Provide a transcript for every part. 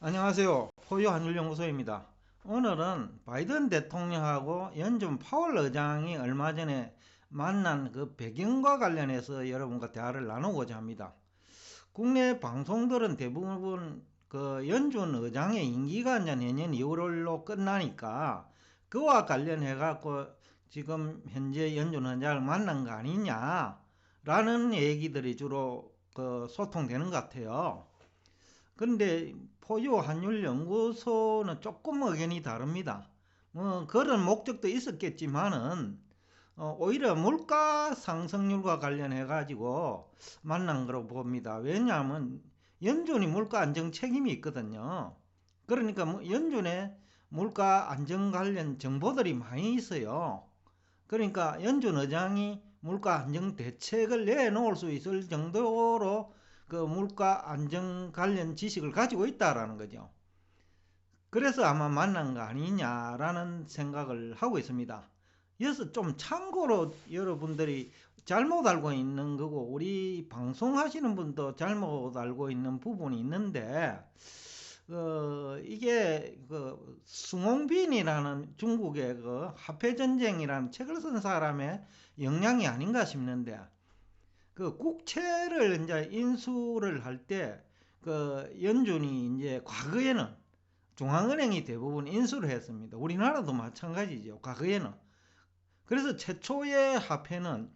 안녕하세요. 포유한율연구소입니다. 오늘은 바이든 대통령하고 연준 파월 의장이 얼마 전에 만난 그 배경과 관련해서 여러분과 대화를 나누고자 합니다. 국내 방송들은 대부분 그 연준 의장의 임기가 이제 내년 2월로 끝나니까 그와 관련해 갖고 지금 현재 연준 의장을 만난 거 아니냐라는 얘기들이 주로 그 소통되는 것 같아요. 그런데 포유 환율 연구소는 조금 의견이 다릅니다. 뭐 그런 목적도 있었겠지만은 오히려 물가 상승률과 관련해 가지고 만난 거로 봅니다. 왜냐하면 연준이 물가 안정 책임이 있거든요. 그러니까 뭐 연준에 물가 안정 관련 정보들이 많이 있어요. 그러니까 연준 의장이 물가 안정 대책을 내놓을 수 있을 정도로 그 물가 안정 관련 지식을 가지고 있다라는 거죠. 그래서 아마 만난 거 아니냐라는 생각을 하고 있습니다. 이어서 좀 참고로 여러분들이 잘못 알고 있는 거고 우리 방송하시는 분도 잘못 알고 있는 부분이 있는데 이게 그 승홍빈이라는 중국의 그 화폐전쟁이라는 책을 쓴 사람의 영향이 아닌가 싶는데 그 국채를 이제 인수를 할 때 그 연준이 이제 과거에는 중앙은행이 대부분 인수를 했습니다. 우리나라도 마찬가지죠. 과거에는. 그래서 최초의 화폐는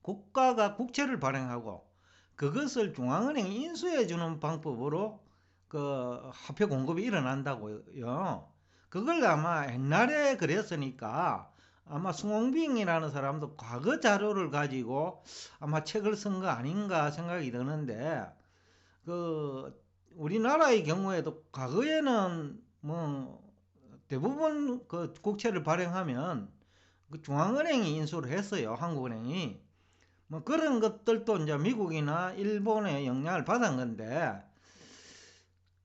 국가가 국채를 발행하고 그것을 중앙은행이 인수해 주는 방법으로 그 화폐 공급이 일어난다고요. 그걸 아마 옛날에 그랬으니까 아마 승홍빙이라는 사람도 과거 자료를 가지고 아마 책을 쓴 거 아닌가 생각이 드는데 그 우리나라의 경우에도 과거에는 뭐 대부분 그 국채를 발행하면 그 중앙은행이 인수를 했어요. 한국은행이. 뭐 그런 것들도 이제 미국이나 일본의 영향을 받은 건데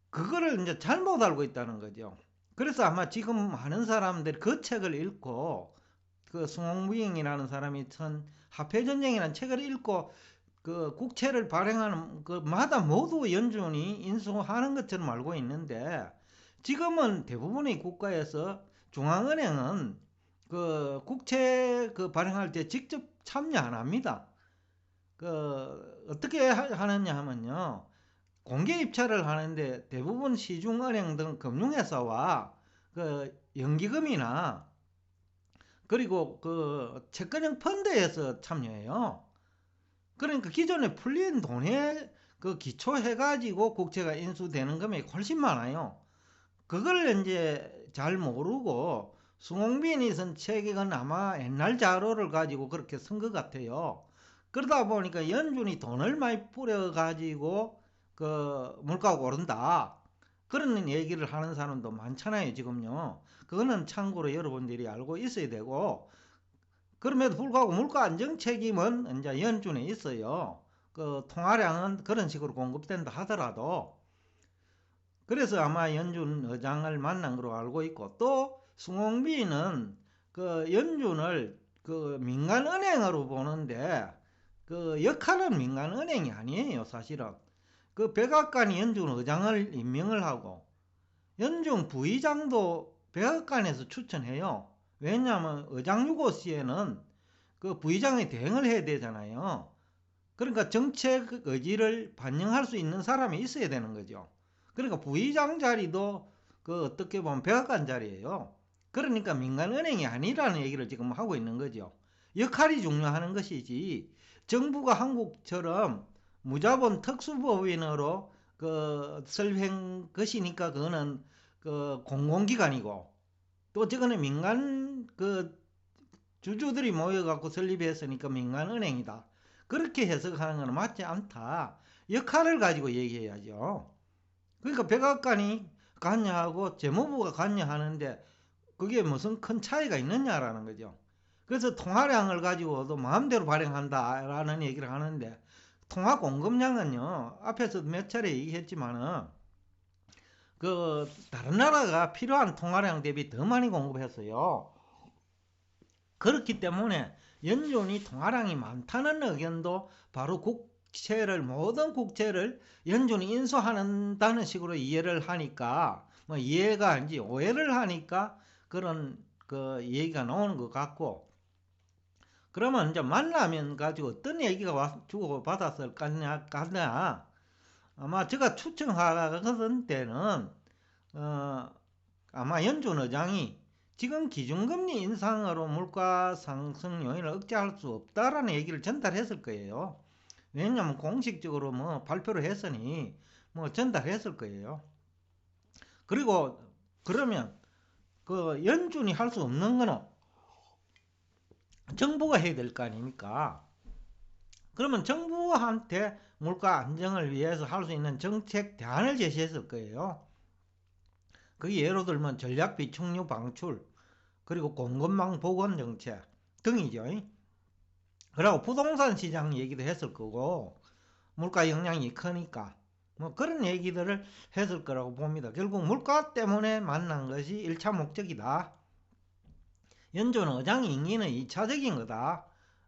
그거를 이제 잘못 알고 있다는 거죠. 그래서 아마 지금 많은 사람들이 그 책을 읽고 그 승홍무잉이라는 사람이 쓴 화폐전쟁이라는 책을 읽고 그 국채를 발행하는 그 마다 모두 연준이 인수하는 것처럼 알고 있는데 지금은 대부분의 국가에서 중앙은행은 그 국채 그 발행할 때 직접 참여 안 합니다. 그 어떻게 하느냐 하면요. 공개 입찰을 하는데 대부분 시중은행 등 금융회사와 그 연기금이나 그리고 그 채권형 펀드에서 참여해요. 그러니까 기존에 풀린 돈에 그 기초해가지고 국채가 인수되는 금액이 훨씬 많아요. 그걸 이제 잘 모르고 수홍빈이 쓴 책은 아마 옛날 자료를 가지고 그렇게 쓴 것 같아요. 그러다 보니까 연준이 돈을 많이 뿌려가지고 그 물가가 오른다. 그런 얘기를 하는 사람도 많잖아요, 지금요. 그거는 참고로 여러분들이 알고 있어야 되고, 그럼에도 불구하고 물가 안정 책임은 이제 연준에 있어요. 그 통화량은 그런 식으로 공급된다 하더라도 그래서 아마 연준 의장을 만난 걸로 알고 있고 또 승홍비는 그 연준을 그 민간은행으로 보는데 그 역할은 민간은행이 아니에요 사실은. 그 백악관이 연준 의장을 임명을 하고 연준 부의장도 백악관에서 추천해요. 왜냐하면 의장유고 시에는 그 부의장이 대행을 해야 되잖아요. 그러니까 정책 의지를 반영할 수 있는 사람이 있어야 되는 거죠. 그러니까 부의장 자리도 그 어떻게 보면 백악관 자리예요. 그러니까 민간은행이 아니라는 얘기를 지금 하고 있는 거죠. 역할이 중요한 것이지 정부가 한국처럼 무자본 특수법인으로 그 설행 것이니까 그거는 그 공공기관이고 또 저거는 민간 그 주주들이 모여갖고 설립했으니까 민간은행이다. 그렇게 해석하는 건 맞지 않다. 역할을 가지고 얘기해야죠. 그러니까 백악관이 관여하고 재무부가 관여하는데 그게 무슨 큰 차이가 있느냐라는 거죠. 그래서 통화량을 가지고도 마음대로 발행한다라는 얘기를 하는데 통화 공급량은요 앞에서 몇 차례 얘기했지만은 그 다른 나라가 필요한 통화량 대비 더 많이 공급했어요. 그렇기 때문에 연준이 통화량이 많다는 의견도 바로 모든 국채를 연준이 인수한다는 식으로 이해를 하니까, 뭐 이해가 아닌지 오해를 하니까 그런 그 얘기가 나오는 것 같고, 그러면 이제 만나면 가지고 어떤 얘기가 주고받았을 거냐, 아마 제가 추정하던 때는, 아마 연준 의장이 지금 기준금리 인상으로 물가 상승 요인을 억제할 수 없다라는 얘기를 전달했을 거예요. 왜냐하면 공식적으로 뭐 발표를 했으니 뭐 전달했을 거예요. 그리고 그러면 그 연준이 할 수 없는 거는 정부가 해야 될 거 아닙니까? 그러면 정부한테 물가 안정을 위해서 할 수 있는 정책 대안을 제시했을 거예요. 그게 예로 들면 전략 비축류 방출, 그리고 공급망 복원 정책 등이죠. 그리고 부동산 시장 얘기도 했을 거고, 물가 영향이 크니까 뭐 그런 얘기들을 했을 거라고 봅니다. 결국 물가 때문에 만난 것이 1차 목적이다. 연준 의장 임기는 2차적인 거다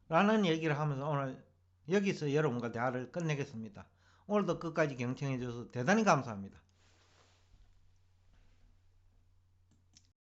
라는 얘기를 하면서 오늘 여기서 여러분과 대화를 끝내겠습니다. 오늘도 끝까지 경청해 주셔서 대단히 감사합니다.